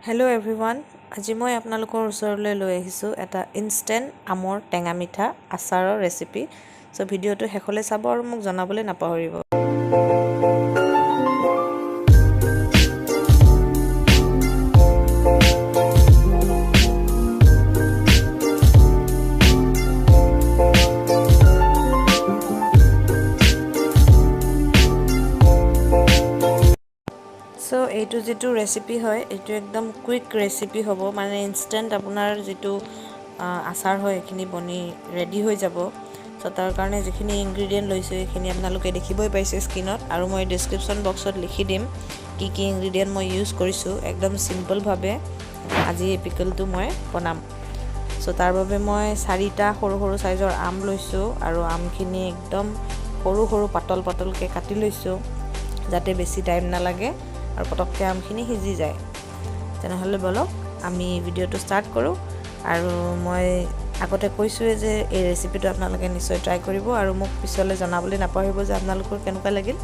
Hello' everyone, আজি মই আপোনালোকৰ ওচৰলৈ লৈ আহিছোঁ এটা ইনষ্টেণ্ট আমৰ টেঙা মিঠা আচাৰৰ ৰেচিপি। চ' ভিডিঅ'টো শেষলৈ চাব আৰু মোক জনাবলৈ নাপাহৰিব। চ' এইটো যিটো ৰেচিপি হয়, এইটো একদম কুইক ৰেচিপি হ'ব, মানে ইনষ্টেণ্ট আপোনাৰ যিটো আচাৰ হয় সেইখিনি বনি ৰেডি হৈ যাব। চ' তাৰ কাৰণে যিখিনি ইনগ্ৰিডিয়েণ্ট লৈছোঁ সেইখিনি আপোনালোকে দেখিবই পাইছে স্ক্ৰীণত, আৰু মই ডিছক্ৰিপশ্যন বক্সত লিখি দিম কি কি ইনগ্ৰিডিয়েণ্ট মই ইউজ কৰিছোঁ। একদম চিম্পলভাৱে আজি এই পিকলটো মই বনাম। চ' তাৰ বাবে মই 4টা সৰু সৰু চাইজৰ আম লৈছোঁ, আৰু আমখিনি একদম সৰু সৰু পাতল পাতলকৈ কাটি লৈছোঁ যাতে বেছি টাইম নালাগে আৰু পটককৈ আমখিনি সিজি যায়। তেনেহ'লে বলক আমি ভিডিঅ'টো ষ্টাৰ্ট কৰোঁ। আৰু মই আগতে কৈছোঁৱে যে এই ৰেচিপিটো আপোনালোকে নিশ্চয় ট্ৰাই কৰিব আৰু মোক পিছলৈ জনাবলৈ নাপাহৰিব যে আপোনালোকৰ কেনেকুৱা লাগিল।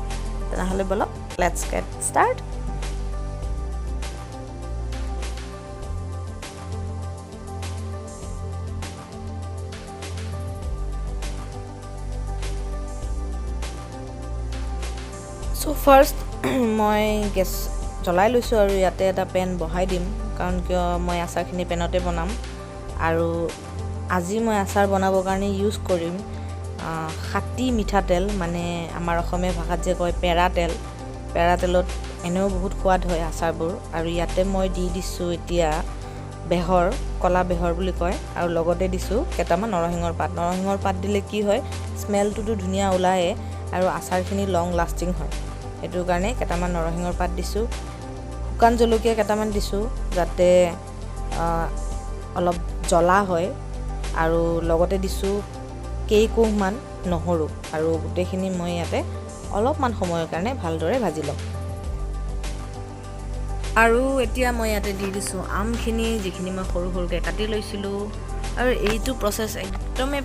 তেনেহ'লে বলক let's gate start. So' first মই গেছ জ্বলাই লৈছোঁ আৰু ইয়াতে এটা পেন বহাই দিম, কাৰণ কিয় মই আচাৰখিনি পেনতে বনাম। আৰু আজি মই আচাৰ বনাবৰ কাৰণে ইউজ কৰিম খাটি মিঠাতেল, মানে আমাৰ অসমীয়া ভাষাত যে কয় পেৰা তেল। পেৰা তেলত এনেও বহুত সোৱাদ হয় আচাৰবোৰ। আৰু ইয়াতে মই দি দিছোঁ এতিয়া বেহৰ, ক'লা বেহৰ বুলি কয়, আৰু লগতে দিছোঁ কেইটামান নৰসিংহৰ পাত। নৰসিংহৰ পাত দিলে কি হয়, স্মেলটোতো ধুনীয়া ওলায়ে আৰু আচাৰখিনি লং লাষ্টিং হয়। সেইটো কাৰণে কেইটামান নৰসিংহৰ পাত দিছোঁ। শুকান জলকীয়া কেইটামান দিছোঁ যাতে অলপ জ্বলা হয়, আৰু লগতে দিছোঁ কেইকোহমান নহৰু, আৰু গোটেইখিনি মই ইয়াতে অলপমান সময়ৰ কাৰণে ভালদৰে ভাজি ল'ম। আৰু এতিয়া মই ইয়াতে দি দিছোঁ আমখিনি, যিখিনি মই সৰু সৰুকৈ কাটি লৈছিলোঁ। আৰু এইটো প্ৰচেছ একদমেই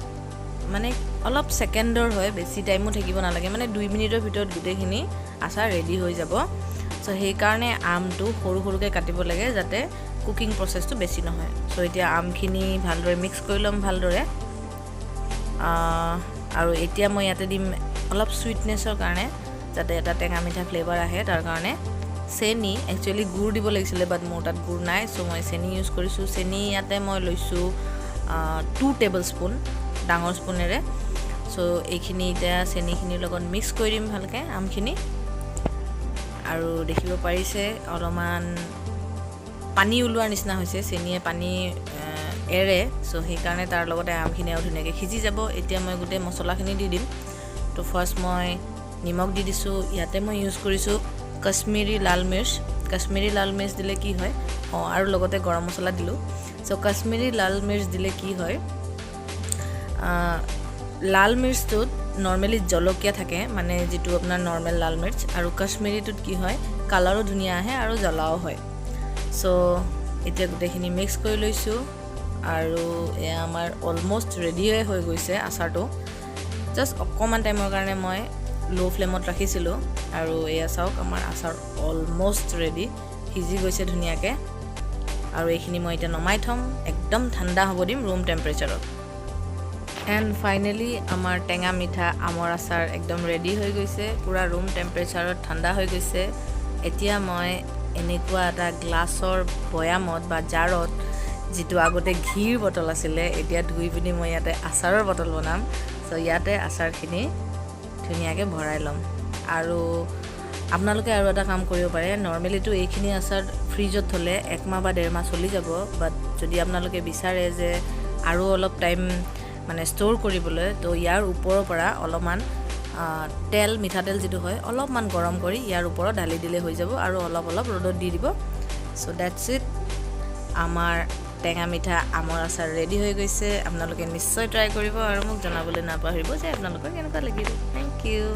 মানে অলপ ছেকেণ্ডৰ হয়, বেছি টাইমো থাকিব নালাগে, মানে 2 মিনিটৰ ভিতৰত গোটেইখিনি আচাৰ ৰেডি হৈ যাব। চ' সেইকাৰণে আমটো সৰু সৰুকৈ কাটিব লাগে যাতে কুকিং প্ৰচেছটো বেছি নহয়। চ' এতিয়া আমখিনি ভালদৰে মিক্স কৰি ল'ম ভালদৰে। আৰু এতিয়া মই ইয়াতে দিম অলপ চুইটনেছৰ কাৰণে, যাতে এটা টেঙা মিঠা ফ্লেভাৰ আহে, তাৰ কাৰণে চেনি। একচুৱেলি গুড় দিব লাগিছিলে, বাট মোৰ তাত গুড় নাই, চ' মই চেনি ইউজ কৰিছোঁ। চেনি ইয়াতে মই লৈছোঁ 2 টেবল স্পুন ডাঙৰ স্পুনেৰে। চ' এইখিনি এতিয়া চেনিখিনিৰ লগত মিক্স কৰি দিম ভালকৈ আমখিনি। আৰু দেখিব পাৰিছে অলপমান পানী ওলোৱাৰ নিচিনা হৈছে, চেনিয়ে পানী এৰে। চ' সেইকাৰণে তাৰ লগতে আমখিনি আৰু ধুনীয়াকৈ সিজি যাব। এতিয়া মই গোটেই মছলাখিনি দি দিম। তো ফাৰ্ষ্ট মই নিমখ দি দিছোঁ। ইয়াতে মই ইউজ কৰিছোঁ কাশ্মীৰী লাল মিৰ্চ। কাশ্মীৰী লাল মিৰ্চ দিলে কি হয়, আৰু লগতে গৰম মছলা দিলোঁ। চ' কাশ্মীৰী লাল মিৰ্চ দিলে কি হয়, লাল মিৰ্চটোত নৰ্মেলি জলকীয়া থাকে, মানে যিটো আপোনাৰ নৰ্মেল লাল মিৰ্চ, আৰু কাশ্মীৰীটোত কি হয়, কালাৰো ধুনীয়া আহে আৰু জ্বলাও হয়। চ' এতিয়া গোটেইখিনি মিক্স কৰি লৈছোঁ, আৰু এয়া আমাৰ অলম'ষ্ট ৰেডিয়ে হৈ গৈছে আচাৰটো। জাষ্ট অকণমান টাইমৰ কাৰণে মই ল' ফ্লেমত ৰাখিছিলোঁ, আৰু এয়া চাওক আমাৰ আচাৰ অলম'ষ্ট ৰেডি, সিজি গৈছে ধুনীয়াকৈ। আৰু এইখিনি মই এতিয়া নমাই থ'ম, একদম ঠাণ্ডা হ'ব দিম ৰুম টেম্পাৰেচাৰত। এণ্ড ফাইনেলি আমাৰ টেঙা মিঠা আমৰ আচাৰ একদম ৰেডি হৈ গৈছে, পূৰা ৰুম টেম্পাৰেচাৰত ঠাণ্ডা হৈ গৈছে। এতিয়া মই এনেকুৱা এটা গ্লাছৰ বৈয়ামত বা জাৰত, যিটো আগতে ঘিৰ বটল আছিলে, এতিয়া ধুই পিনি মই ইয়াতে আচাৰৰ বটল বনাম। চ' ইয়াতে আচাৰখিনি ধুনীয়াকৈ ভৰাই ল'ম। আৰু আপোনালোকে আৰু এটা কাম কৰিব পাৰে, নৰ্মেলিতো এইখিনি আচাৰ ফ্ৰিজত থ'লে 1 মাহ বা 1.5 মাহ চলি যাব, বাট যদি আপোনালোকে বিচাৰে যে আৰু অলপ টাইম মানে ষ্ট'ৰ কৰিবলৈ, তো ইয়াৰ ওপৰৰ পৰা অলপমান তেল, মিঠাতেল যিটো হয়, অলপমান গৰম কৰি ইয়াৰ ওপৰত ঢালি দিলে হৈ যাব, আৰু অলপ অলপ ৰ'দত দি দিব। চ' ডেটছ ইট, আমাৰ টেঙা মিঠা আমৰ আচাৰ ৰেডি হৈ গৈছে। আপোনালোকে নিশ্চয় ট্ৰাই কৰিব আৰু মোক জনাবলৈ নাপাহৰিব যে আপোনালোকৰ কেনেকুৱা লাগিল। Thank U.